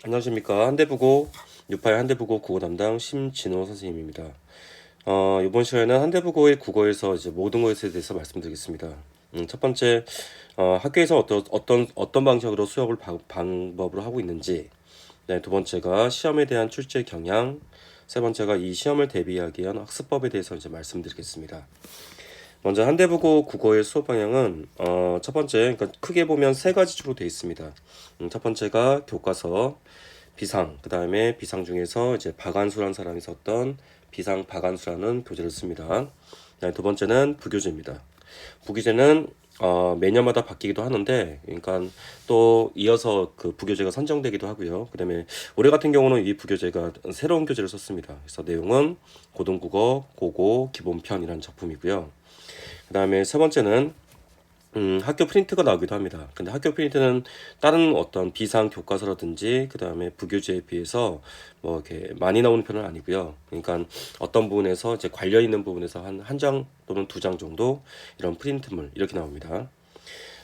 안녕하십니까. 한대부고 68 한대부고 국어 담당 심진호 선생님입니다. 이번 시간에는 한대부고의 국어에서 이제 모든 것에 대해서 말씀드리겠습니다. 첫 번째, 학교에서 어떤 방식으로 수업을 방법으로 하고 있는지, 네, 두 번째가 시험에 대한 출제 경향, 세 번째가 이 시험을 대비하기 위한 학습법에 대해서 이제 말씀드리겠습니다. 먼저 한대부고 국어의 수업 방향은 첫 번째, 그러니까 크게 보면 세 가지 주로 되어 있습니다. 첫 번째가 교과서, 비상, 그 다음에 비상 중에서 이제 박안수라는 사람이 썼던 비상 박안수라는 교재를 씁니다. 두 번째는 부교재입니다. 부교재는 매년마다 바뀌기도 하는데, 그러니까 또 이어서 그 부교재가 선정되기도 하고요. 그다음에 올해 같은 경우는 이 부교재가 새로운 교재를 썼습니다. 그래서 내용은 고등국어 고고 기본편이라는 작품이고요. 그다음에 세 번째는 학교 프린트가 나오기도 합니다. 근데 학교 프린트는 다른 어떤 비상 교과서라든지 그 다음에 부교재에 비해서 뭐 이렇게 많이 나오는 편은 아니고요. 그러니까 어떤 부분에서 이제 관련 있는 부분에서 한 장 또는 두 장 정도 이런 프린트물 이렇게 나옵니다.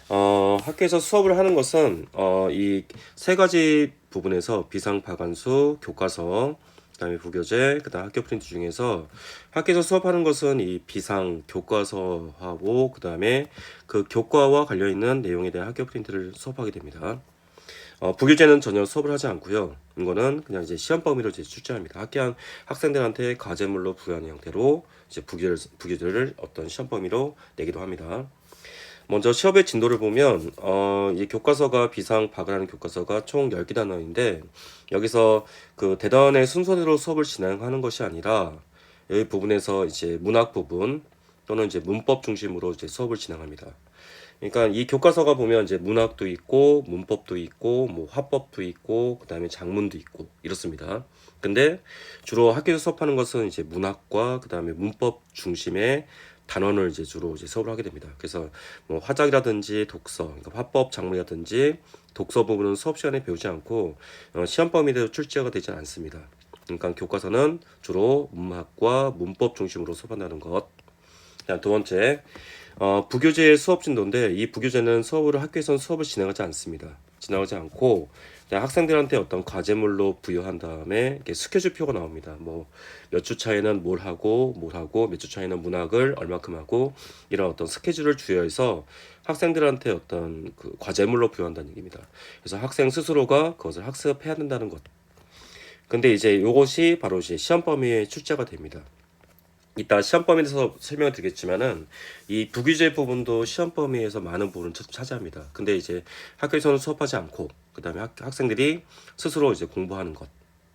학교에서 수업을 하는 것은 이 세 가지 부분에서 비상 박완수 교과서 그다음에 부교재, 그다음 학교 프린트 중에서 학교에서 수업하는 것은 이 비상 교과서하고 그다음에 그 교과와 관련 있는 내용에 대한 학교 프린트를 수업하게 됩니다. 부교재는 전혀 수업을 하지 않고요. 이거는 그냥 이제 시험 범위로 이제 출제합니다. 학생들한테 과제물로 부여하는 형태로 이제 부교재를 어떤 시험 범위로 내기도 합니다. 먼저 시험의 진도를 보면 이 교과서가 비상 박을 하는 교과서가 총 10개 단원인데 여기서 그 대단원의 순서대로 수업을 진행하는 것이 아니라 여기 부분에서 이제 문학 부분 또는 이제 문법 중심으로 이제 수업을 진행합니다. 그러니까 이 교과서가 보면 이제 문학도 있고 문법도 있고 뭐 화법도 있고 그다음에 작문도 있고 이렇습니다. 근데 주로 학교에서 수업하는 것은 이제 문학과 그다음에 문법 중심의 단원을 이제 주로 이제 수업을 하게 됩니다. 그래서 뭐 화작이라든지 독서, 그러니까 화법, 작문이라든지 독서 부분은 수업 시간에 배우지 않고 시험 범위대로 출제가 되지 않습니다. 그러니까 교과서는 주로 문학과 문법 중심으로 수업한다는 것. 두 번째, 부교재의 수업 진도인데 이 부교재는 학교에서는 수업을 진행하지 않습니다. 진행하지 않고 그냥 학생들한테 어떤 과제물로 부여한 다음에 이렇게 스케줄표가 나옵니다. 뭐 몇 주 차에는 뭘 하고 몇 주 차에는 문학을 얼마큼 하고 이런 어떤 스케줄을 주어해서 학생들한테 어떤 그 과제물로 부여한다는 얘기입니다. 그래서 학생 스스로가 그것을 학습해야 된다는 것. 근데 이제 이것이 바로 이제 시험 범위에 출제가 됩니다. 이따 시험 범위에서 설명을 드리겠지만은 이 부기재 부분도 시험 범위에서 많은 부분을 차지합니다. 근데 이제 학교에서는 수업하지 않고 그다음에 학생들이 스스로 이제 공부하는 것.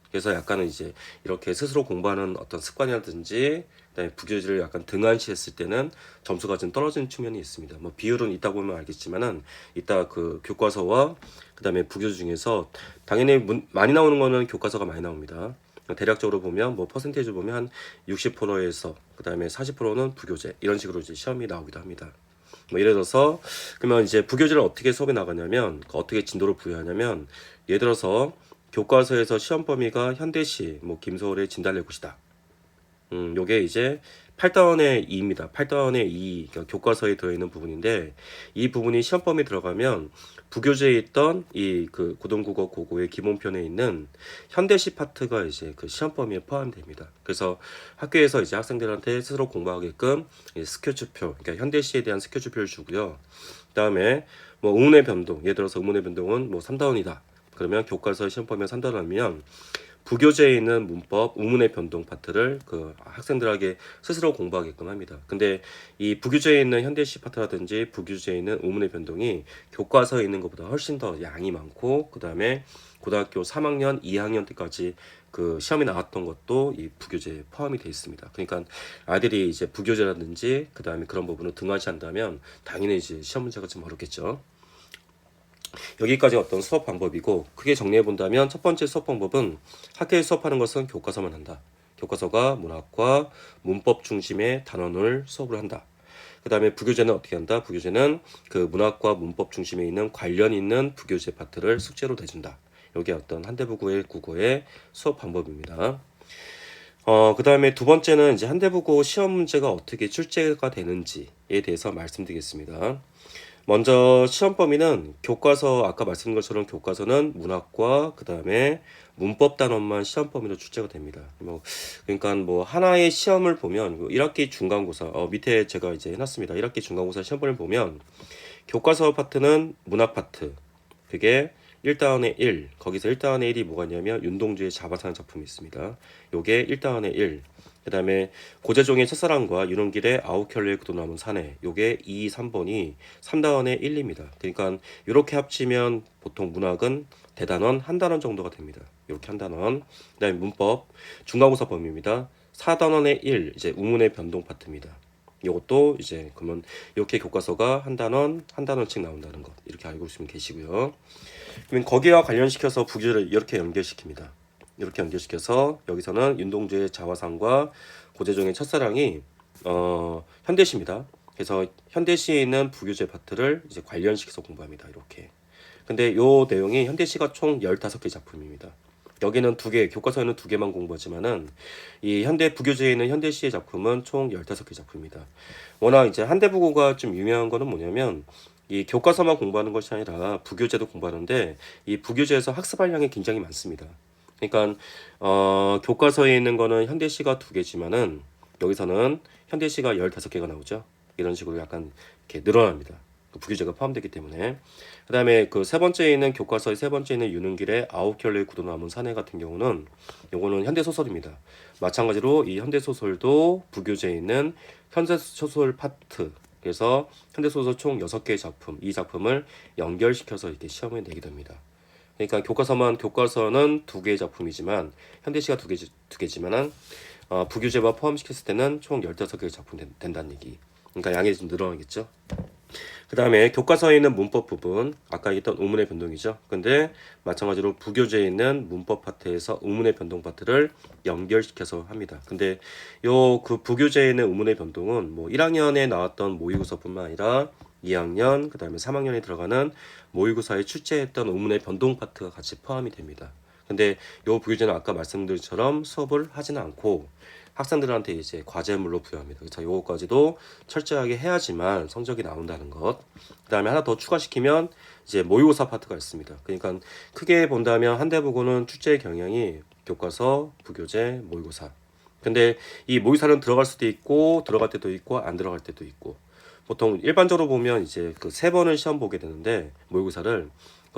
그래서 약간은 이제 이렇게 스스로 공부하는 어떤 습관이라든지 그다음에 부교재를 약간 등한시했을 때는 점수가 좀 떨어지는 측면이 있습니다. 뭐 비율은 이따 보면 알겠지만은 이따 그 교과서와 그다음에 부교재 중에서 당연히 많이 나오는 거는 교과서가 많이 나옵니다. 대략적으로 보면 뭐 퍼센테이지 보면 한 60%에서 그다음에 40%는 부교재 이런 식으로 이제 시험이 나오기도 합니다. 뭐 예를 들어서 그러면 이제 부교재를 어떻게 수업에 나가냐면 어떻게 진도를 부여하냐면 예를 들어서 교과서에서 시험 범위가 현대시 뭐 김소월의 진달래 굿이다. 요게 이제 8단원의 2입니다. 8단원의 2, 그러니까 교과서에 들어있는 부분인데 이 부분이 시험 범위에 들어가면 부교재에 있던 이 그 고등국어 고고의 기본편에 있는 현대시 파트가 이제 그 시험 범위에 포함됩니다. 그래서 학교에서 이제 학생들한테 스스로 공부하게끔 스케줄표, 그러니까 현대시에 대한 스케줄표를 주고요. 그다음에 뭐 의문의 변동, 예를 들어서 의문의 변동은 뭐 3단원이다. 그러면 교과서 시험 범위가 3단원이면 부교재에 있는 문법, 우문의 변동 파트를 그 학생들에게 스스로 공부하게끔 합니다. 근데 이 부교재에 있는 현대시 파트라든지 부교재에 있는 우문의 변동이 교과서에 있는 것보다 훨씬 더 양이 많고 그 다음에 고등학교 3학년, 2학년 때까지 그 시험이 나왔던 것도 이 부교재에 포함이 되어 있습니다. 그러니까 아이들이 이제 부교재라든지 그 다음에 그런 부분을 등한시한다면 당연히 이제 시험 문제가 좀 어렵겠죠. 여기까지 어떤 수업 방법이고 크게 정리해 본다면 첫 번째 수업 방법은 학교에 수업하는 것은 교과서만 한다. 교과서가 문학과 문법 중심의 단원을 수업을 한다. 그 다음에 부교재는 어떻게 한다? 부교재는 그 문학과 문법 중심에 있는 관련 있는 부교재 파트를 숙제로 내준다. 이게 어떤 한대부고의 국어의 수업 방법입니다. 그 다음에 두 번째는 이제 한대부고 시험 문제가 어떻게 출제가 되는지에 대해서 말씀드리겠습니다. 먼저 시험 범위는 교과서 아까 말씀드린 것처럼 교과서는 문학과 그다음에 문법 단원만 시험 범위로 출제가 됩니다. 그러니까 뭐 하나의 시험을 보면 1학기 중간고사 밑에 제가 이제 해놨습니다. 1학기 중간고사 시험 범위를 보면 교과서 파트는 문학 파트 그게 1단원의 1 거기서 1단원의 1이 뭐가 있냐면 윤동주의 자바상 작품이 있습니다. 요게 1단원의 1 그 다음에 고재종의 첫사랑과 윤원길의 아홉 켤레의 구도 남은 사내 요게 2, 3번이 3단원의 1입니다. 그러니까 이렇게 합치면 보통 문학은 대단원 한 단원 정도가 됩니다. 이렇게 한 단원. 그 다음에 문법 중간고사 범위입니다. 4단원의 1 이제 우문의 변동 파트입니다. 이것도 이제 그러면 이렇게 교과서가 한 단원 한 단원씩 나온다는 것 이렇게 알고 있으면 계시고요. 그러면 거기와 관련시켜서 부기를 이렇게 연결시킵니다. 이렇게 연결시켜서 여기서는 윤동주의 자화상과 고재종의 첫사랑이 현대시입니다. 그래서 현대시에 있는 부교재 파트를 이제 관련시켜서 공부합니다. 이렇게. 근데 요 내용이 현대시가 총 15개 작품입니다. 여기는 2개, 교과서에는 2개만 공부하지만은 이 현대 부교재에 있는 현대시의 작품은 총 15개 작품입니다. 워낙 이제 한대부고가 좀 유명한 거는 뭐냐면 이 교과서만 공부하는 것이 아니라 부교재도 공부하는데 이 부교재에서 학습할 양이 굉장히 많습니다. 그러니까 교과서에 있는 거는 현대시가 2개지만은 여기서는 현대시가 15개가 나오죠. 이런 식으로 약간 이렇게 늘어납니다. 그 부교재가 포함되기 때문에. 그 다음에 그 세 번째에 있는 교과서의 세 번째에 있는 윤은길의 아홉 켤레의 구도 남은 사내 같은 경우는 요거는 현대소설입니다. 마찬가지로 이 현대소설도 부교재에 있는 현대소설 파트 그래서 현대소설 총 6개의 작품 이 작품을 연결시켜서 이렇게 시험에 내게 됩니다. 그러니까 교과서는 2개의 작품이지만 현대시가 2개지만은 부교재와 포함시켰을 때는 총 15개의 작품 된다는 얘기. 그러니까 양이 좀 늘어나겠죠. 그 다음에 교과서에 있는 문법 부분 아까 얘기했던 우문의 변동이죠. 근데 마찬가지로 부교재에 있는 문법 파트에서 우문의 변동 파트를 연결시켜서 합니다. 근데 요 그 부교재에 있는 우문의 변동은 뭐 1학년에 나왔던 모의고사뿐만 아니라 2학년 그 다음에 3학년에 들어가는 모의고사에 출제했던 우문의 변동 파트가 같이 포함이 됩니다. 근데 요 부교재는 아까 말씀드린 것처럼 수업을 하지는 않고 학생들한테 이제 과제물로 부여합니다. 그래서 요거까지도 철저하게 해야지만 성적이 나온다는 것. 그 다음에 하나 더 추가시키면 이제 모의고사 파트가 있습니다. 그러니까 크게 본다면 한대부고는 출제 경향이 교과서, 부교재, 모의고사. 근데 이 모의고사는 들어갈 수도 있고 들어갈 때도 있고 안 들어갈 때도 있고 보통 일반적으로 보면 이제 그 3번을 시험 보게 되는데 모의고사를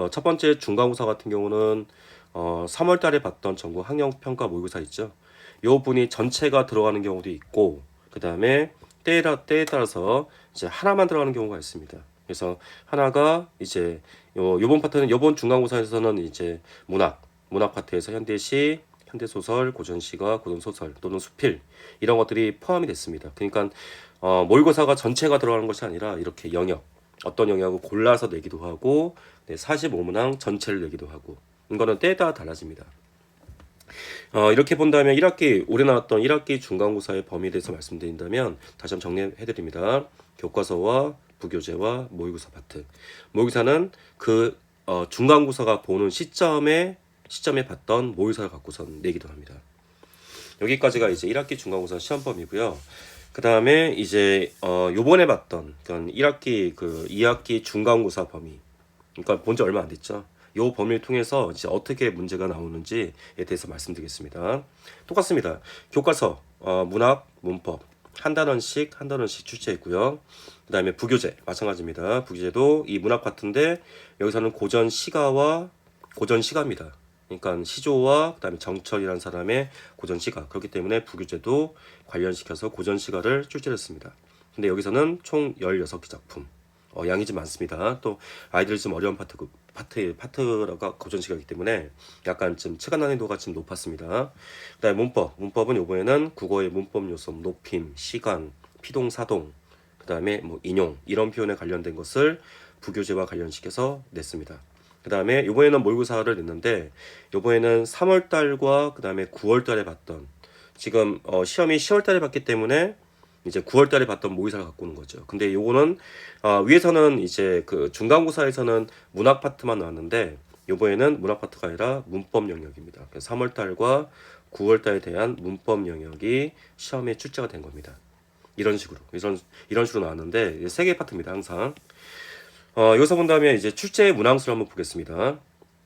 첫 번째 중간고사 같은 경우는 3월 달에 봤던 전국 학력평가 모의고사 있죠. 요 분이 전체가 들어가는 경우도 있고 그 다음에 때에 따라서 이제 하나만 들어가는 경우가 있습니다. 그래서 하나가 이제 요번 파트는 요번 중간고사에서는 이제 문학 파트에서 현대시, 현대소설, 고전시가, 고전소설 또는 수필 이런 것들이 포함이 됐습니다. 그러니까 모의고사가 전체가 들어가는 것이 아니라 이렇게 영역 어떤 영역을 골라서 내기도 하고 45문항 전체를 내기도 하고 이거는 때에 따라 달라집니다. 이렇게 본다면 1학기 올해 나왔던 1학기 중간고사의 범위에 대해서 말씀드린다면 다시 한번 정리해드립니다. 교과서와 부교재와 모의고사 파트. 모의고사는 그 중간고사가 보는 시점에 봤던 모의고사를 갖고선 내기도 합니다. 여기까지가 이제 1학기 중간고사 시험 범위고요. 그 다음에 이제 요번에 봤던 그러니까 1학기 그 2학기 중간고사 범위. 그러니까 본 지 얼마 안 됐죠. 요 범위를 통해서 이제 어떻게 문제가 나오는지에 대해서 말씀드리겠습니다. 똑같습니다. 교과서, 문학, 문법 한 단원씩 출제했고요. 그 다음에 부교재 마찬가지입니다. 부교재도 이 문학 파트인데 여기서는 고전 시가와 고전 시가입니다. 그러니까 시조와 그다음에 정철이라는 사람의 고전 시가 그렇기 때문에 부교재도 관련시켜서 고전 시가를 출제했습니다. 근데 여기서는 총 16개 작품. 양이 좀 많습니다. 또 아이들이 좀 어려운 파트가 고전 시간이기 때문에 약간 좀 체감 난이도가 좀 높았습니다. 그다음에 문법은 이번에는 국어의 문법 요소, 높임, 시간, 피동, 사동, 그다음에 뭐 인용 이런 표현에 관련된 것을 부교재와 관련시켜서 냈습니다. 그다음에 이번에는 모의고사를 냈는데 이번에는 3월 달과 그다음에 9월 달에 봤던 지금 시험이 10월 달에 봤기 때문에 이제 9월 달에 봤던 모의사를 갖고 오는 거죠. 근데 요거는 위에서는 이제 그 중간고사에서는 문학 파트만 나왔는데 요번에는 문학 파트가 아니라 문법 영역입니다. 3월 달과 9월 달에 대한 문법 영역이 시험에 출제가 된 겁니다. 이런 식으로 나왔는데 3개 파트입니다. 항상. 여기서 본다면 이제 출제 문항수를 한번 보겠습니다.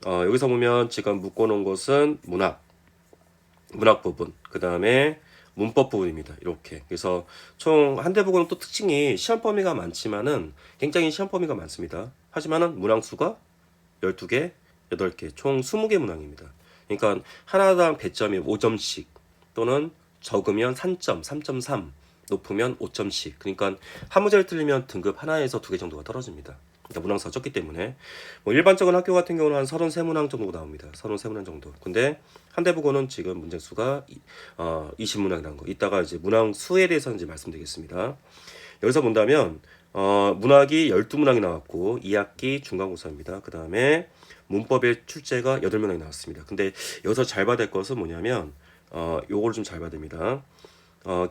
여기서 보면 지금 묶어놓은 것은 문학 부분, 그 다음에 문법 부분입니다. 이렇게. 그래서 총 한대부고는 또 특징이 시험 범위가 많지만은 굉장히 시험 범위가 많습니다. 하지만은 문항수가 12개, 8개, 총 20개 문항입니다. 그러니까 하나당 배점이 5점씩 또는 적으면 3점, 3.3, 높으면 5점씩. 그러니까 한 문제를 틀리면 등급 하나에서 2개 정도가 떨어집니다. 그러니까 문항수가 적기 때문에 뭐 일반적인 학교 같은 경우는 한 33문항 정도 나옵니다. 33문항 정도. 근데 한대부고는 지금 문제 수가 20문항이라는 거. 이따가 이제 문항 수에 대해서 이제 말씀드리겠습니다. 여기서 본다면 문학이 12문항이 나왔고 2학기 중간고사입니다. 그 다음에 문법의 출제가 8문항이 나왔습니다. 근데 여기서 잘 봐야 될 것은 뭐냐면 요거를 좀 잘 봐야 됩니다.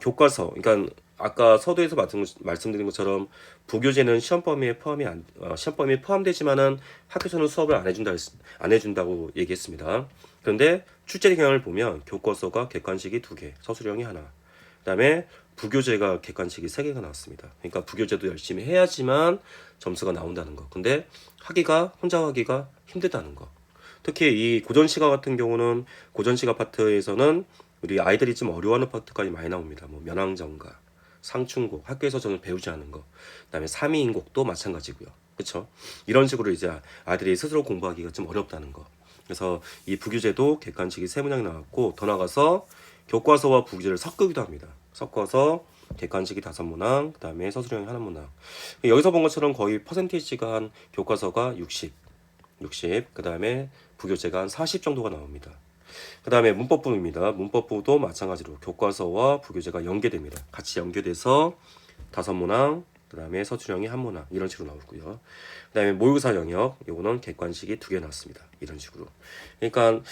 교과서, 그러니까 아까 서두에서 말씀드린 것처럼 부교재는 시험 범위에 포함되지만은 학교에서는 수업을 안 해준다고 얘기했습니다. 그런데 출제 경향을 보면 교과서가 객관식이 2개, 서술형이 하나, 그다음에 부교재가 객관식이 3개가 나왔습니다. 그러니까 부교재도 열심히 해야지만 점수가 나온다는 거. 근데 혼자 하기가 힘들다는 거. 특히 이 고전시가 같은 경우는 고전시가 파트에서는 우리 아이들이 좀 어려워하는 파트까지 많이 나옵니다. 뭐 면왕정가, 상충곡, 학교에서 저는 배우지 않은 거, 그다음에 삼이인곡도 마찬가지고요. 그렇죠? 이런 식으로 이제 아이들이 스스로 공부하기가 좀 어렵다는 거. 그래서 이 부교재도 객관식이 3문항이 나왔고, 더 나가서 교과서와 부교재를 섞기도 합니다. 섞어서 객관식이 5문항, 그다음에 서술형이 1문항. 여기서 본 것처럼 거의 퍼센티지가 한 교과서가 60, 그다음에 부교재가 한 40 정도가 나옵니다. 그 다음에 문법부입니다. 문법부도 마찬가지로 교과서와 부교재가 연계됩니다. 같이 연계돼서 5문항, 그 다음에 서술형이 1문항 이런 식으로 나오고요. 그 다음에 모의고사 영역, 요거는 객관식이 2개 나왔습니다. 이런 식으로. 그러니까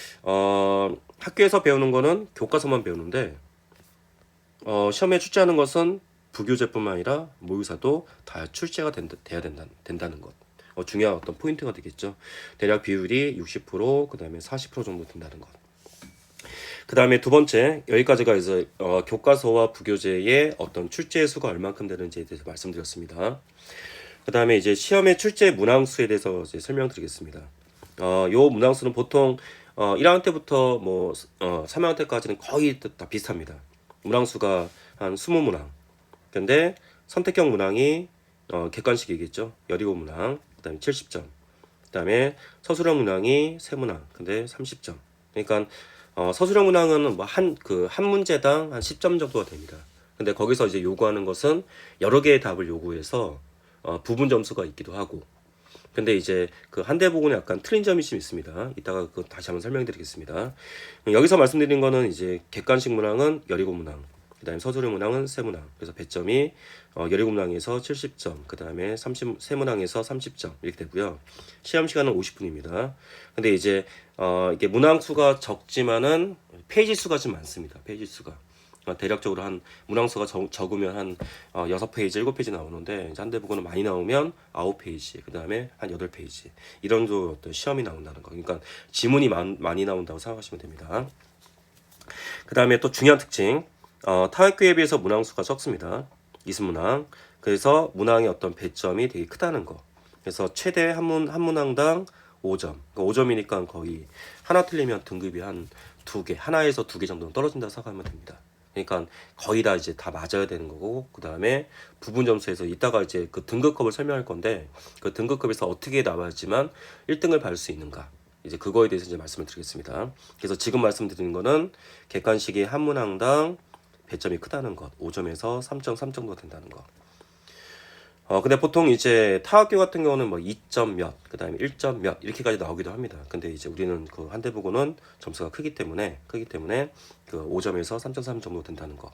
학교에서 배우는 거는 교과서만 배우는데 시험에 출제하는 것은 부교재뿐만 아니라 모의고사도 다 출제가 돼야 된다는 것. 중요한 어떤 포인트가 되겠죠. 대략 비율이 60%, 그 다음에 40% 정도 된다는 것. 그 다음에 두 번째, 여기까지가 이제 교과서와 부교재의 어떤 출제 수가 얼만큼 되는지에 대해서 말씀드렸습니다. 그 다음에 이제 시험의 출제 문항수에 대해서 이제 설명드리겠습니다. 요 문항수는 보통 1학년 때부터 뭐 3학년 때까지는 거의 다 비슷합니다. 문항수가 한 20문항. 근데 선택형 문항이 객관식이겠죠. 17문항. 그 다음에 70점. 그 다음에 서술형 문항이 3문항. 근데 30점. 그러니까 서술형 문항은 뭐 한 문제당 한 10점 정도가 됩니다. 근데 거기서 이제 요구하는 것은 여러 개의 답을 요구해서 부분 점수가 있기도 하고. 근데 이제 그 한대부고는 약간 틀린 점이 좀 있습니다. 이따가 그 다시 한번 설명드리겠습니다. 여기서 말씀드린 거는 이제 객관식 문항은 17문항. 그 다음에 서술형 문항은 3문항. 그래서 배점이 17문항에서 70점, 그 다음에 3문항에서 30점 이렇게 되고요. 시험 시간은 50분입니다. 근데 이제 이게 문항 수가 적지만은 페이지 수가 좀 많습니다. 페이지 수가. 대략적으로 한 문항 수가 적으면 한 6페이지, 7페이지 나오는데 이제 한대부고는 많이 나오면 9페이지, 그 다음에 한 8페이지 이런 정도 어떤 시험이 나온다는 거. 그러니까 지문이 많이 나온다고 생각하시면 됩니다. 그 다음에 또 중요한 특징. 타 학교에 비해서 문항 수가 적습니다. 20문항. 그래서 문항의 어떤 배점이 되게 크다는 거. 그래서 최대 한 문항당 5점. 그러니까 5점이니까 거의 하나 틀리면 등급이 한 2개, 하나에서 2개 정도는 떨어진다고 생각하면 됩니다. 그러니까 거의 다 이제 다 맞아야 되는 거고, 그 다음에 부분 점수에서 이따가 이제 그 등급급을 설명할 건데, 그 등급급에서 어떻게 나와야지만 1등을 받을 수 있는가. 이제 그거에 대해서 이제 말씀을 드리겠습니다. 그래서 지금 말씀드리는 거는 객관식이 한 문항당 배점이 크다는 것, 5점에서 3.3 정도 된다는 것. 근데 보통 이제 타학교 같은 경우는 뭐 2점 몇, 그 다음에 1점 몇 이렇게까지 나오기도 합니다. 근데 이제 우리는 그 한대부고는 점수가 크기 때문에 그 5점에서 3.3 정도 된다는 것.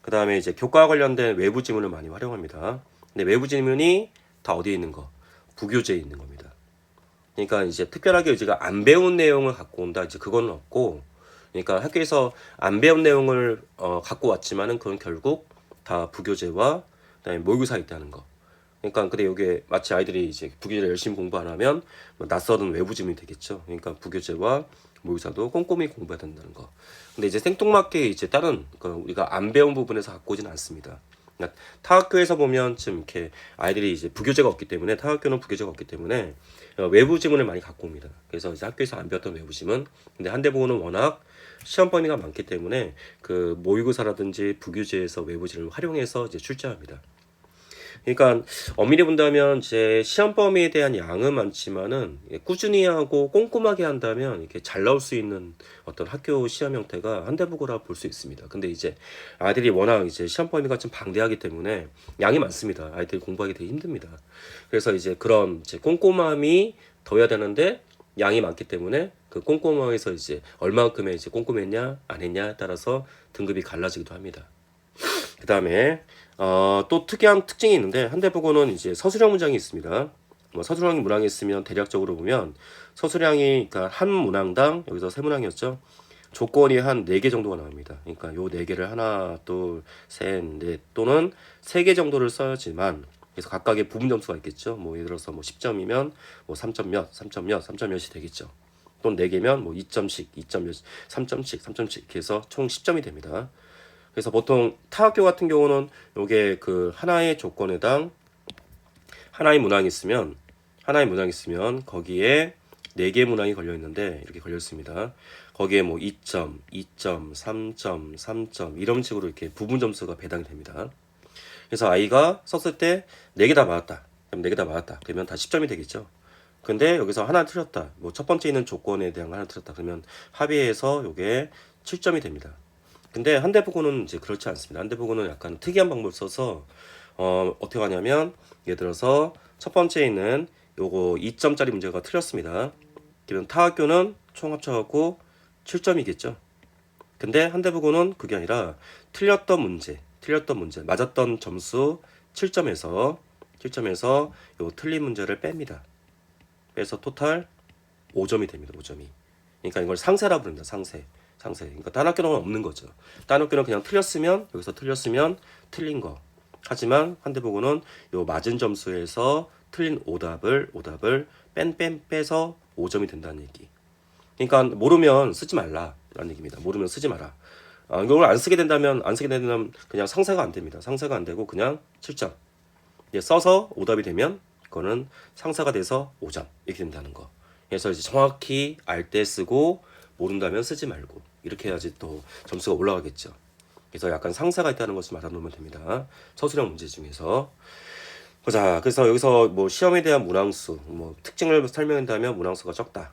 그 다음에 이제 교과와 관련된 외부 지문을 많이 활용합니다. 근데 외부 지문이 다 어디에 있는 거? 부교재에 있는 겁니다. 그러니까 이제 특별하게 우리가 안 배운 내용을 갖고 온다, 이제 그거는 없고, 그러니까 학교에서 안 배운 내용을 갖고 왔지만은 그건 결국 다 부교재와 그다음에 모의고사에 있다는 거. 그러니까 근데 이게 마치 아이들이 이제 부교재를 열심히 공부 안 하면 뭐 낯설은 외부 지문이 되겠죠. 그러니까 부교재와 모의고사도 꼼꼼히 공부해야 된다는 거. 근데 이제 생뚱맞게 이제 다른 우리가 안 배운 부분에서 갖고 오지는 않습니다. 그러니까 타 학교에서 보면 좀 이렇게 아이들이 이제 부교재가 없기 때문에 타 학교는 부교재가 없기 때문에 외부 지문을 많이 갖고 옵니다. 그래서 이제 학교에서 안 배웠던 외부 지문. 근데 한대보고는 워낙 시험 범위가 많기 때문에 그 모의고사라든지 부교재에서 외부 지문을 활용해서 이제 출제합니다. 그러니까 엄밀히 본다면 제 시험 범위에 대한 양은 많지만은 꾸준히 하고 꼼꼼하게 한다면 이렇게 잘 나올 수 있는 어떤 학교 시험 형태가 한대부고라 볼 수 있습니다. 근데 이제 아이들이 워낙 이제 시험 범위가 좀 방대하기 때문에 양이 많습니다. 아이들이 공부하기 되게 힘듭니다. 그래서 이제 그런 이제 꼼꼼함이 더해야 되는데 양이 많기 때문에 그 꼼꼼함에서 이제 얼마큼의 이제 꼼꼼했냐 안 했냐에 따라서 등급이 갈라지기도 합니다. 그 다음에 또 특이한 특징이 있는데 한대부고는 이제 서술형 문장이 있습니다. 서술형 문항이 있으면 대략적으로 보면 서술형이 그러니까 한 문항당 여기서 세 문항이었죠. 조건이 한 4개 정도가 나옵니다. 그러니까 요 4개를 하나, 둘, 셋, 넷 또는 3개 정도를 써야지만 그래서 각각의 부분 점수가 있겠죠. 뭐 예를 들어서 뭐 10점이면 뭐 3점 몇, 3점 몇, 3점 몇이 되겠죠. 또는 4개면 뭐 2점씩, 2점 몇, 3점씩, 3점씩 이렇게 해서 총 10점이 됩니다. 그래서 보통 타 학교 같은 경우는 요게 그 하나의 조건에당 하나의 문항이 있으면 거기에 4개 문항이 걸려 있는데 이렇게 걸려 있습니다. 거기에 뭐 2점, 2점, 3점, 3점 이런 식으로 이렇게 부분 점수가 배당이 됩니다. 그래서 아이가 썼을 때 4개 다 맞았다. 그럼 4개 다 맞았다. 그러면 다 10점이 되겠죠. 근데 여기서 하나 틀렸다. 뭐 첫 번째 있는 조건에 대한 하나 틀렸다. 그러면 합의해서 요게 7점이 됩니다. 근데 한대부고는 이제 그렇지 않습니다. 한대부고는 약간 특이한 방법을 써서 어떻게 하냐면 예를 들어서 첫 번째 있는 요거 2점짜리 문제가 틀렸습니다. 그러면 타 학교는 총 합쳐갖고 7점이겠죠. 근데 한대부고는 그게 아니라 틀렸던 문제 맞았던 점수 7점에서 요 틀린 문제를 뺍니다. 빼서 토탈 5점이 됩니다. 5점이. 그러니까 이걸 상세라 부릅니다. 상세. 그러니까 딴 학교는 없는 거죠. 딴 학교는 그냥 틀렸으면 여기서 틀렸으면 틀린 거. 하지만 한대보고는 요 맞은 점수에서 틀린 오답을 빼서 5점이 된다는 얘기. 그러니까 모르면 쓰지 말라라는 얘기입니다. 모르면 쓰지 마라. 이걸 안 쓰게 된다면 그냥 상세가 안 됩니다. 상세가 안 되고 그냥 7점. 써서 오답이 되면 그거는 상세가 돼서 5점 이렇게 된다는 거. 그래서 이제 정확히 알 때 쓰고 모른다면 쓰지 말고 이렇게 해야지 또 점수가 올라가겠죠. 그래서 약간 상세가 있다는 것을 말아놓으면 됩니다. 서술형 문제 중에서. 자, 그래서 여기서 뭐 시험에 대한 문항수, 뭐 특징을 설명한다면 문항수가 적다.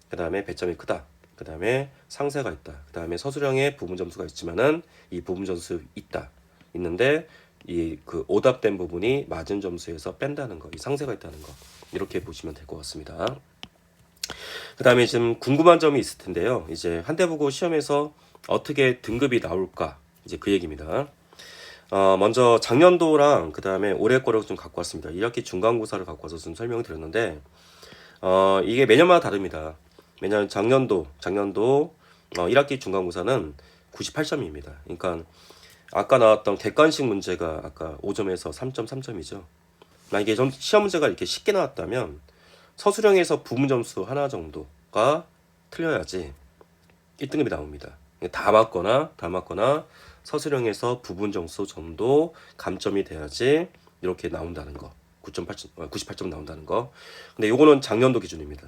그 다음에 배점이 크다. 그 다음에 상세가 있다. 그 다음에 서술형에 부분 점수가 있지만은 이 부분 점수 있는데 이 그 오답된 부분이 맞은 점수에서 뺀다는 거, 이 상세가 있다는 거 이렇게 보시면 될 것 같습니다. 그 다음에 지금 궁금한 점이 있을 텐데요. 이제 한대부고 시험에서 어떻게 등급이 나올까? 이제 그 얘기입니다. 먼저 작년도랑 그 다음에 올해 거를 좀 갖고 왔습니다. 1학기 중간고사를 갖고 와서 좀 설명을 드렸는데, 이게 매년마다 다릅니다. 매년 작년도 1학기 중간고사는 98점입니다. 그러니까 아까 나왔던 객관식 문제가 아까 5점에서 3.3점이죠. 만약에 시험 문제가 이렇게 쉽게 나왔다면 서술형에서 부분 점수 하나 정도가 틀려야지 1등급이 나옵니다. 다 맞거나 서술형에서 부분 점수 정도 감점이 돼야지 이렇게 나온다는 거. 98점 나온다는 거. 근데 요거는 작년도 기준입니다.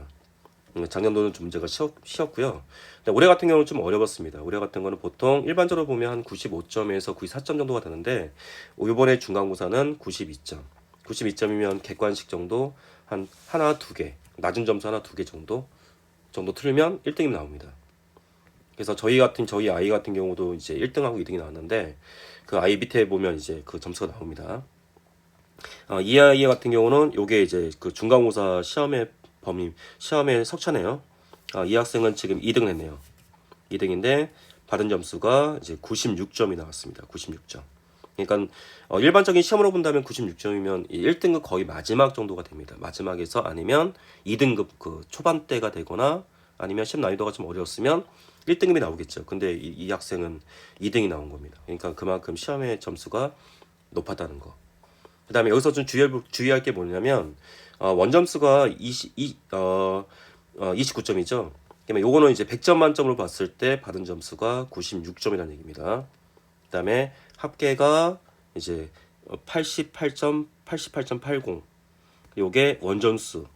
작년도는 좀 문제가 쉬웠고요. 근데 올해 같은 경우는 좀 어려웠습니다. 올해 같은 거는 보통 일반적으로 보면 한 95점에서 94점 정도가 되는데 이번에 중간고사는 92점. 92점이면 객관식 정도 한 하나 두 개, 낮은 점수 하나 두 개 정도 틀면 1등이 나옵니다. 그래서 저희 아이 같은 경우도 이제 1등하고 2등이 나왔는데 그 아이 밑에 보면 이제 그 점수가 나옵니다. 이 아이 같은 경우는 요게 이제 그 중간고사 시험에 석차네요. 이 학생은 지금 2등 했네요. 2등인데 받은 점수가 이제 96점이 나왔습니다. 96점. 그러니까 일반적인 시험으로 본다면 96점이면 1등급 거의 마지막 정도가 됩니다. 마지막에서 아니면 2등급 그 초반대가 되거나 아니면 시험 난이도가 좀 어려웠으면 1등급이 나오겠죠. 근데 이 학생은 2등이 나온 겁니다. 그러니까 그만큼 시험의 점수가 높았다는 거. 그 다음에 여기서 좀 주의할 게 뭐냐면 원점수가 29점이죠. 그러면 요거는 이제 100점 만점으로 봤을 때 받은 점수가 96점이라는 얘기입니다. 그 다음에 합계가 이제 88.80. 요게 원점수.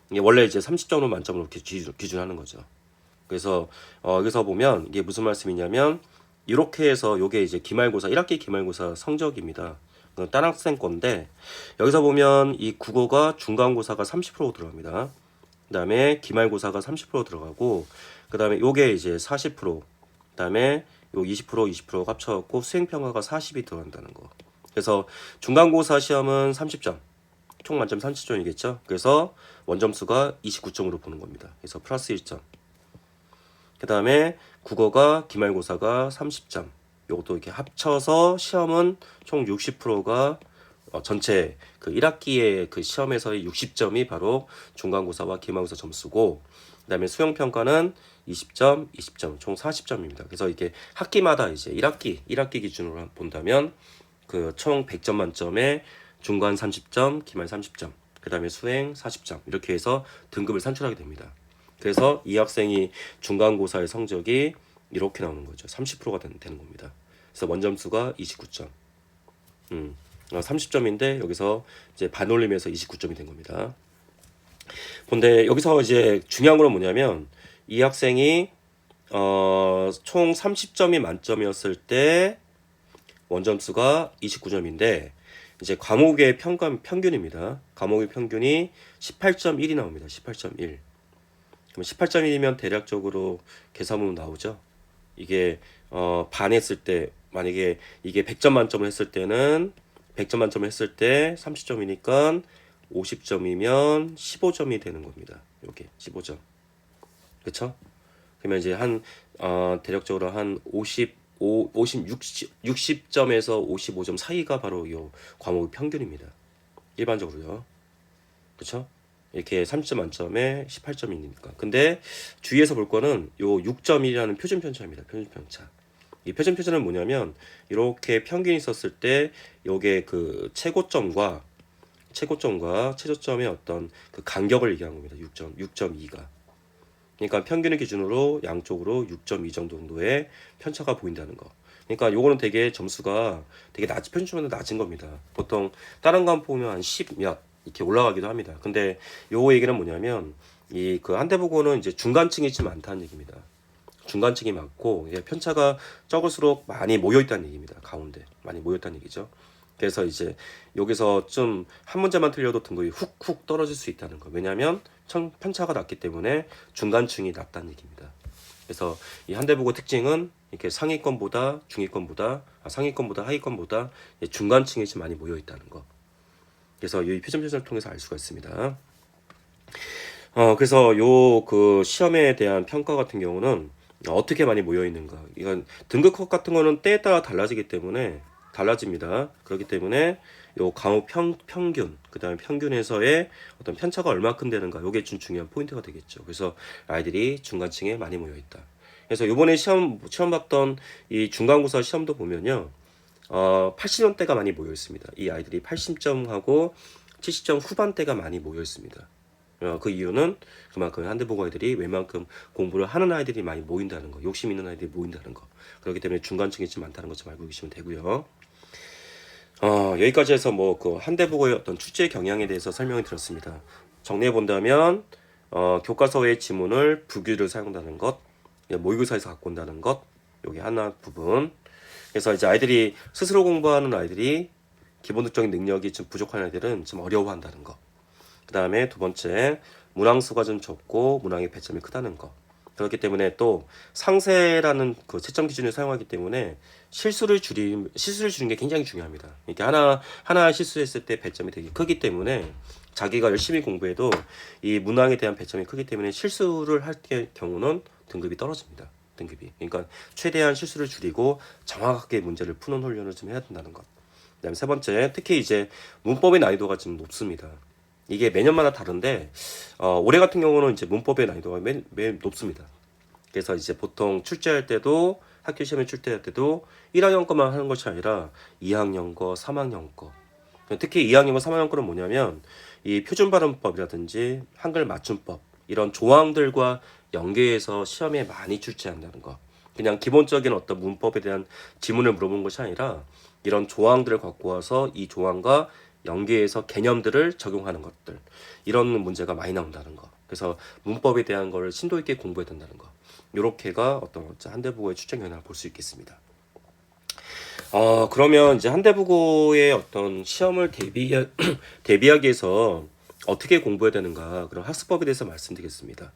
이게 원래 이제 30점으로 만점으로 기준하는 거죠. 그래서 여기서 보면 이게 무슨 말씀이냐면 이렇게 해서 요게 이제 기말고사 1학기 기말고사 성적입니다. 다른 학생 건데 여기서 보면 이 국어가 중간고사가 30% 들어갑니다. 그다음에 기말고사가 30% 들어가고 그다음에 요게 이제 40%, 그다음에 요 20% 합쳐갖고 수행평가가 40이 들어간다는 거. 그래서 중간고사 시험은 30점, 총 만점 30점이겠죠. 그래서 원점수가 29점으로 보는 겁니다. 그래서 플러스 1점. 그다음에 국어가 기말고사가 30점. 요것도 이렇게 합쳐서 시험은 총 60%가 전체 그 1학기의 그 시험에서의 60점이 바로 중간고사와 기말고사 점수고, 그다음에 수행평가는 20점, 20점, 총 40점입니다. 그래서 이게 학기마다 이제 1학기 기준으로 본다면 그 총 100점 만점에 중간 30점, 기말 30점, 그다음에 수행 40점 이렇게 해서 등급을 산출하게 됩니다. 그래서 이 학생이 중간고사의 성적이 이렇게 나오는 거죠. 30%가 되는 겁니다. 그래서 원점수가 29점. 30점인데 여기서 이제 반올림해서 29점이 된 겁니다. 근데 여기서 이제 중요한 건 뭐냐면 이 학생이 총 30점이 만점이었을 때 원점수가 29점인데 이제 과목의 평균입니다. 과목의 평균이 18.1이 나옵니다. 18.1. 그럼 18.1이면 대략적으로 계산하면 나오죠. 이게 반 했을 때 만약에 이게 100점 만점을 했을 때는 100점 만점을 했을 때 30점이니까 50점이면 15점이 되는 겁니다. 요게 15점. 그쵸? 그러면 이제 대략적으로 한 60점에서 55점 사이가 바로 요 과목의 평균입니다. 일반적으로요. 그쵸? 이렇게 30점 만점에 18점이니까. 근데 주위에서 볼 거는 요 6점이라는 표준 편차입니다. 표준 편차. 이 표준 편차는 뭐냐면 이렇게 평균이 있었을 때 요게 그 최고점과 최저점의 어떤 그 간격을 얘기한 겁니다. 6.2가. 그러니까 평균을 기준으로 양쪽으로 6.2 정도의 편차가 보인다는 거. 그러니까 요거는 되게 점수가 되게 편집점보다 낮은 겁니다. 보통 다른 거 보면 한 10 몇 이렇게 올라가기도 합니다. 근데 요 얘기는 뭐냐면 이 그 한대보고는 이제 중간층이 좀 많다는 얘기입니다. 중간층이 많고 편차가 적을수록 많이 모여 있다는 얘기입니다. 가운데 많이 모여 있다는 얘기죠. 그래서 이제 여기서 좀 한 문제만 틀려도 등급이 훅훅 떨어질 수 있다는 거. 왜냐하면 편차가 낮기 때문에 중간층이 낮다는 얘기입니다. 그래서 이 한대보고 특징은 이렇게 상위권보다 하위권보다 중간층이 좀 많이 모여 있다는 거. 그래서 이 표준 편차를 통해서 알 수가 있습니다. 그래서 요 그 시험에 대한 평가 같은 경우는 어떻게 많이 모여 있는가. 이건 등급컷 같은 거는 때에 따라 달라집니다. 그렇기 때문에 요 과목 평균, 그다음에 평균에서의 어떤 편차가 얼마큼 되는가, 요게 좀 중요한 포인트가 되겠죠. 그래서 아이들이 중간층에 많이 모여 있다. 그래서 이번에 시험 봤던 이 중간고사 시험도 보면요, 80점대가 많이 모여 있습니다. 이 아이들이 80점하고 70점 후반대가 많이 모여 있습니다. 그 이유는 그만큼 한대보고 아이들이 웬만큼 공부를 하는 아이들이 많이 모인다는 거, 욕심 있는 아이들이 모인다는 거. 그렇기 때문에 중간층이 좀 많다는 것 좀 알고 계시면 되고요. 여기까지 해서 뭐 그 한대보고의 어떤 출제 경향에 대해서 설명을 드렸습니다. 정리해 본다면 교과서의 지문을 부규를 사용한다는 것, 모의고사에서 갖고 온다는 것, 여기 하나 부분. 그래서 이제 아이들이 스스로 공부하는 아이들이 기본적인 능력이 좀 부족한 아이들은 좀 어려워한다는 거. 그 다음에 두 번째, 문항수가 좀 적고 문항의 배점이 크다는 거. 그렇기 때문에 또 상세라는 그 채점 기준을 사용하기 때문에 실수를 줄이는 게 굉장히 중요합니다. 이렇게 하나 실수했을 때 배점이 되게 크기 때문에 자기가 열심히 공부해도 이 문항에 대한 배점이 크기 때문에 실수를 할 경우는 등급이 떨어집니다. 등급이. 그러니까 최대한 실수를 줄이고 정확하게 문제를 푸는 훈련을 좀 해야 된다는 것. 그다음에 세 번째, 특히 이제 문법의 난이도가 좀 높습니다. 이게 매년마다 다른데 올해 같은 경우는 이제 문법의 난이도가 매일 높습니다. 그래서 이제 보통 출제할 때도 학교 시험에 출제할 때도 1학년 거만 하는 것이 아니라 2학년 거, 3학년 거. 특히 2학년 거, 3학년 거는 뭐냐면 이 표준 발음법이라든지 한글 맞춤법 이런 조항들과 연계해서 시험에 많이 출제한다는 거. 그냥 기본적인 어떤 문법에 대한 지문을 물어본 것이 아니라 이런 조항들을 갖고 와서 이 조항과 연계해서 개념들을 적용하는 것들, 이런 문제가 많이 나온다는 거. 그래서 문법에 대한 걸 심도 있게 공부해야 된다는 거. 요렇게가 어떤 한대부고의 출제 영향을 볼 수 있겠습니다. 그러면 이제 한대부고의 어떤 시험을 대비하기 위해서 어떻게 공부해야 되는가, 그런 학습법에 대해서 말씀드리겠습니다.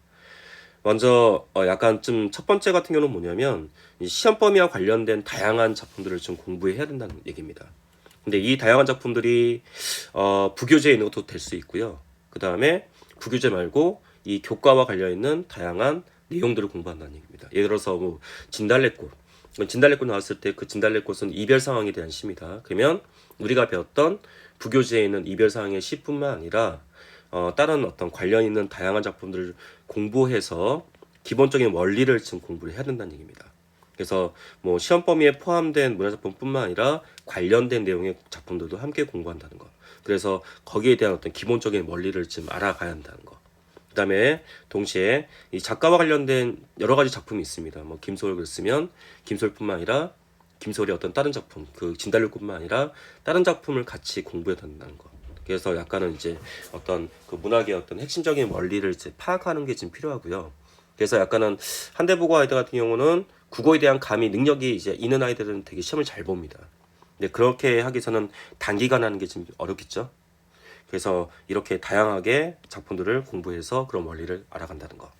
먼저 약간 좀 첫 번째 같은 경우는 뭐냐면 이 시험 범위와 관련된 다양한 작품들을 좀 공부해야 된다는 얘기입니다. 근데 이 다양한 작품들이 부교재에 있는 것도 될 수 있고요. 그 다음에 부교재 말고 이 교과와 관련 있는 다양한 내용들을 공부한다는 얘기입니다. 예를 들어서 뭐 진달래꽃, 진달래꽃 나왔을 때 그 진달래꽃은 이별 상황에 대한 시입니다. 그러면 우리가 배웠던 부교재에 있는 이별 상황의 시뿐만 아니라 다른 어떤 관련 있는 다양한 작품들을 공부해서 기본적인 원리를 지금 공부를 해야 된다는 얘기입니다. 그래서 뭐 시험 범위에 포함된 문화작품뿐만 아니라 관련된 내용의 작품들도 함께 공부한다는 거. 그래서 거기에 대한 어떤 기본적인 원리를 지금 알아가야 한다는 거. 그다음에 동시에 이 작가와 관련된 여러 가지 작품이 있습니다. 뭐 김소월을 쓰면 김소월뿐만 아니라 김소월의 어떤 다른 작품, 그 진달래꽃뿐만 아니라 다른 작품을 같이 공부해야 된다는 거. 그래서 약간은 이제 어떤 그 문학의 어떤 핵심적인 원리를 이제 파악하는 게 지금 필요하고요. 그래서 약간은 한대부고 아이들 같은 경우는 국어에 대한 감이 능력이 이제 있는 아이들은 되게 시험을 잘 봅니다. 근데 그렇게 하기 위해서는 단기간 하는 게 좀 어렵겠죠. 그래서 이렇게 다양하게 작품들을 공부해서 그런 원리를 알아간다는 거.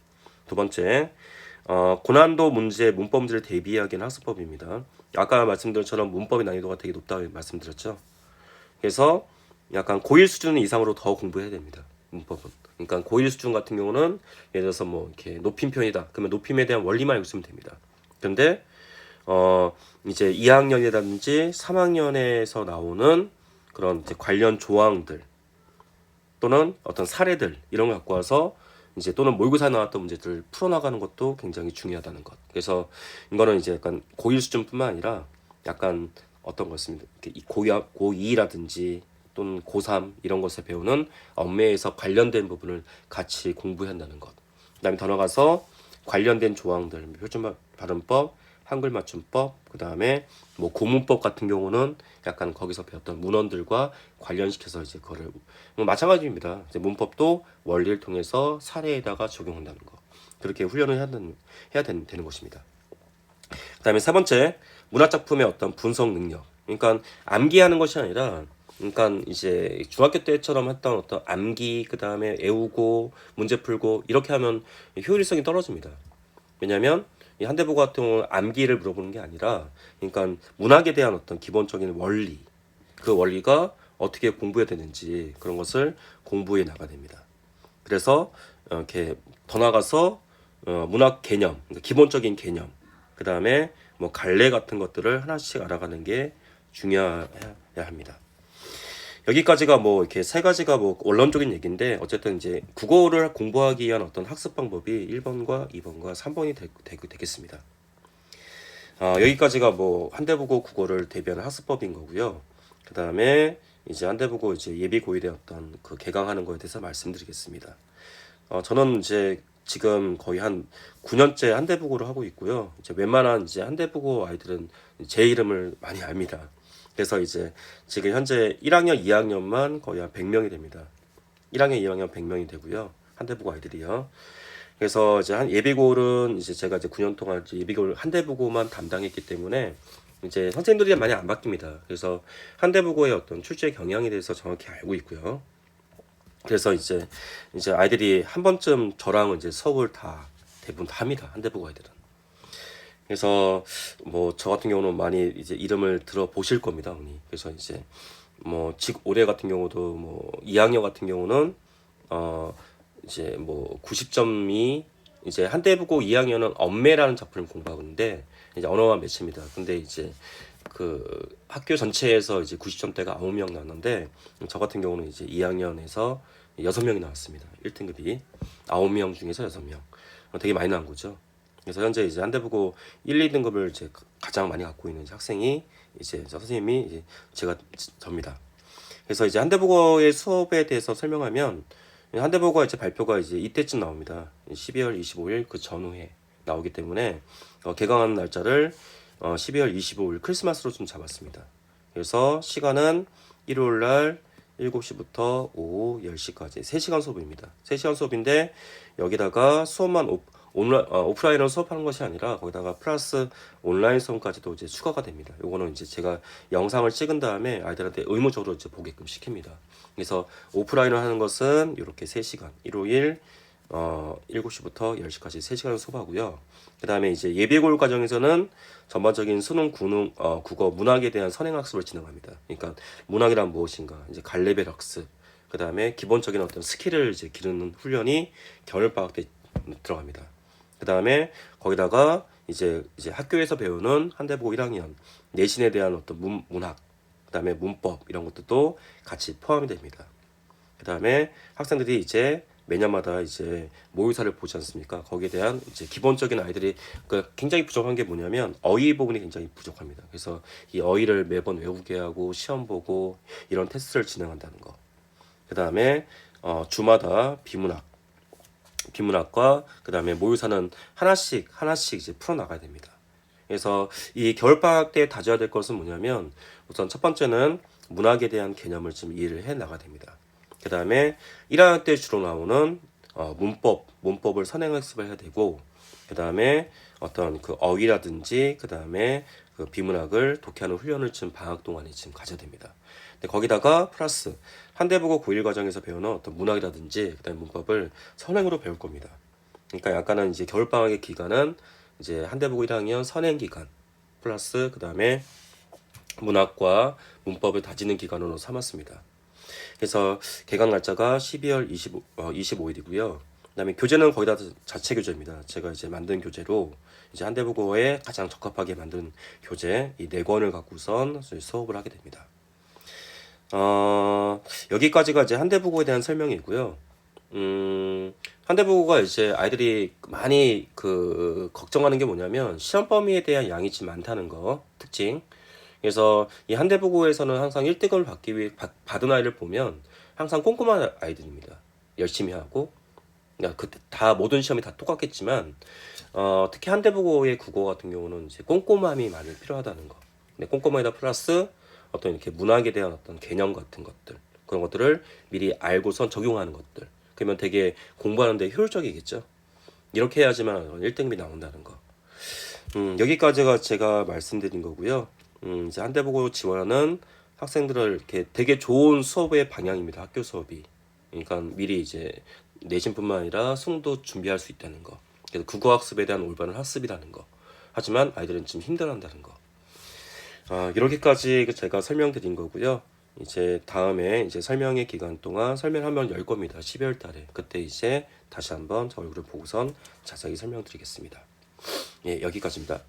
두 번째, 고난도 문제, 문법 문제를 대비하기 위한 학습법입니다. 아까 말씀드린 것처럼 문법의 난이도가 되게 높다고 말씀드렸죠. 그래서 약간 고1 수준 이상으로 더 공부해야 됩니다. 문법은. 그러니까 고1 수준 같은 경우는 예를 들어서 뭐 이렇게 높임 표현이다. 그러면 높임에 대한 원리만 알고 있으면 됩니다. 그런데 이제 2학년이라든지 3학년에서 나오는 그런 이제 관련 조항들 또는 어떤 사례들 이런 걸 갖고 와서 이제 또는 모의고사에 나왔던 문제들을 풀어나가는 것도 굉장히 중요하다는 것. 그래서 이거는 이제 약간 고1 수준뿐만 아니라 약간 어떤 것입니다. 고2라든지 또는 고3 이런 것에 배우는 언어에서 관련된 부분을 같이 공부해야 한다는 것. 그다음에 더 나가서 관련된 조항들, 표준 발음법, 한글 맞춤법, 그다음에 뭐 고문법 같은 경우는 약간 거기서 배웠던 문헌들과 관련시켜서 이제 그거를 뭐 마찬가지입니다. 이제 문법도 원리를 통해서 사례에다가 적용한다는 거. 그렇게 훈련을 해야 되는 것입니다. 그다음에 세 번째, 문학작품의 어떤 분석 능력. 그러니까 암기하는 것이 아니라 그러니까 이제 중학교 때처럼 했던 어떤 암기, 그다음에 외우고 문제 풀고 이렇게 하면 효율성이 떨어집니다. 왜냐하면 이 한대부고 같은 경우는 암기를 물어보는 게 아니라 그러니까 문학에 대한 어떤 기본적인 원리, 그 원리가 어떻게 공부해야 되는지 그런 것을 공부해 나가야 됩니다. 그래서 이렇게 더 나가서 문학 개념, 그러니까 기본적인 개념, 그 다음에 뭐 갈래 같은 것들을 하나씩 알아가는 게 중요해야 합니다. 여기까지가 뭐 이렇게 세 가지가 뭐 원론적인 얘기인데 어쨌든 이제 국어를 공부하기 위한 어떤 학습 방법이 1번과 2번과 3번이 되겠습니다. 여기까지가 뭐 한대부고 국어를 대비하는 학습법인 거고요. 그 다음에 이제 한대부고 이제 예비고일의 어떤 그 개강하는 거에 대해서 말씀드리겠습니다. 저는 이제 지금 거의 한 9년째 한대부고를 하고 있고요. 이제 웬만한 이제 한대부고 아이들은 제 이름을 많이 압니다. 그래서 이제 지금 현재 1학년, 2학년만 거의 한 100명이 됩니다. 1학년, 2학년 100명이 되고요. 한대부고 아이들이요. 그래서 이제 한 예비고는 이제 제가 이제 9년 동안 이제 예비고를 한대부고만 담당했기 때문에 이제 선생님들이 많이 안 바뀝니다. 그래서 한대부고의 어떤 출제 경향에 대해서 정확히 알고 있고요. 그래서 이제 아이들이 한 번쯤 저랑 이제 수업을 다 대부분 다 합니다. 한대부고 아이들은. 그래서 뭐 저 같은 경우는 많이 이제 이름을 들어보실 겁니다, 언니. 그래서 이제 뭐 올해 같은 경우도 뭐 2학년 같은 경우는 이제 뭐 90점이 이제 한대부고 2학년은 엄매라는 작품을 공부하고 있는데 이제 언어만 매치입니다. 근데 이제 그 학교 전체에서 이제 90점대가 9명 나왔는데 저 같은 경우는 이제 2학년에서 6명이 나왔습니다. 1등급이 9명 중에서 6명. 되게 많이 나온 거죠. 그래서 현재 이제 한대부고 1, 2등급을 이제 가장 많이 갖고 있는12학생이 이제 저 선생님이 이제 제가 접니다. 그래서 이제 한대부고의 수업에 대해서 설명하면 한대부고가 이제 발표가 이제 이때쯤 나옵니다. 12월 25일 그 전후에 나오기 때문에 개강하는 날짜를 12월 25일 크리스마스로 좀 잡았습니다. 그래서 시간은 일요일 날 7시부터 오후 10시까지 3시간 수업입니다. 3시간 수업인데 여기다가 수업만 오프라인으로 수업하는 것이 아니라 거기다가 플러스 온라인 수업까지도 이제 추가가 됩니다. 요거는 이제 제가 영상을 찍은 다음에 아이들한테 의무적으로 이제 보게끔 시킵니다. 그래서 오프라인을 하는 것은 이렇게 3시간, 일요일 7시부터 10시까지 3시간 수업하고요. 그 다음에 이제 예비고일 과정에서는 전반적인 수능, 국어, 문학에 대한 선행학습을 진행합니다. 그러니까 문학이란 무엇인가, 이제 갈래벨 학습, 그 다음에 기본적인 어떤 스킬을 이제 기르는 훈련이 겨울방학 때 들어갑니다. 그 다음에 거기다가 이제 학교에서 배우는 한대보고 1학년 내신에 대한 어떤 문학, 그 다음에 문법 이런 것들도 같이 포함이 됩니다. 그 다음에 학생들이 이제 매년마다 이제 모의사를 보지 않습니까? 거기에 대한 이제 기본적인 아이들이 굉장히 부족한 게 뭐냐면 어휘 부분이 굉장히 부족합니다. 그래서 이 어휘를 매번 외우게 하고 시험 보고 이런 테스트를 진행한다는 거. 그 다음에 주마다 비문학과 그 다음에 모의사는 하나씩 이제 풀어 나가야 됩니다. 그래서 이 겨울방학 때 다져야 될 것은 뭐냐면 우선 첫 번째는 문학에 대한 개념을 좀 이해를 해 나가야 됩니다. 그 다음에 1학년 때 주로 나오는 문법을 선행학습을 해야 되고, 그 다음에 어떤 그 어휘라든지, 그 다음에 그 비문학을 독해하는 훈련을 지금 방학 동안에 지금 가져야 됩니다. 근데 거기다가 플러스 한대국어 고1 과정에서 배우는 어떤 문학이라든지, 그 다음에 문법을 선행으로 배울 겁니다. 그러니까 약간은 이제 겨울방학의 기간은 이제 한대국어 1학년 선행 기간, 플러스 그 다음에 문학과 문법을 다지는 기간으로 삼았습니다. 그래서 개강 날짜가 12월 25일이고요. 그다음에 교재는 거의 다 자체 교재입니다. 제가 이제 만든 교재로 이제 한대국어에 가장 적합하게 만든 교재 이 4권을 갖고선 수업을 하게 됩니다. 여기까지가 이제 한대국어에 대한 설명이고요. 한대국어가 이제 아이들이 많이 걱정하는 게 뭐냐면 시험 범위에 대한 양이 좀 많다는 거 특징. 그래서 이 한대부고에서는 항상 1등급을 받기 위해 받은 아이를 보면 항상 꼼꼼한 아이들입니다. 열심히 하고, 그러니까 그때 다 모든 시험이 다 똑같겠지만 특히 한대부고의 국어 같은 경우는 이제 꼼꼼함이 많이 필요하다는 거. 근데 꼼꼼함에다 플러스 어떤 이렇게 문학에 대한 어떤 개념 같은 것들, 그런 것들을 미리 알고선 적용하는 것들. 그러면 되게 공부하는데 효율적이겠죠. 이렇게 해야지만 1등급이 나온다는 거. 여기까지가 제가 말씀드린 거고요. 이제 한대보고 지원하는 학생들을 이렇게 되게 좋은 수업의 방향입니다. 학교 수업이. 그러니까 미리 이제 내신뿐만 아니라 수능도 준비할 수 있다는 거. 그래서 국어 학습에 대한 올바른 학습이라는 거. 하지만 아이들은 좀 힘들어한다는 거. 이렇게까지 제가 설명드린 거고요. 이제 다음에 이제 설명의 기간 동안 설명 한번 열 겁니다. 12월 달에. 그때 이제 다시 한번 저 얼굴을 보고선 자세히 설명드리겠습니다. 예, 여기까지입니다.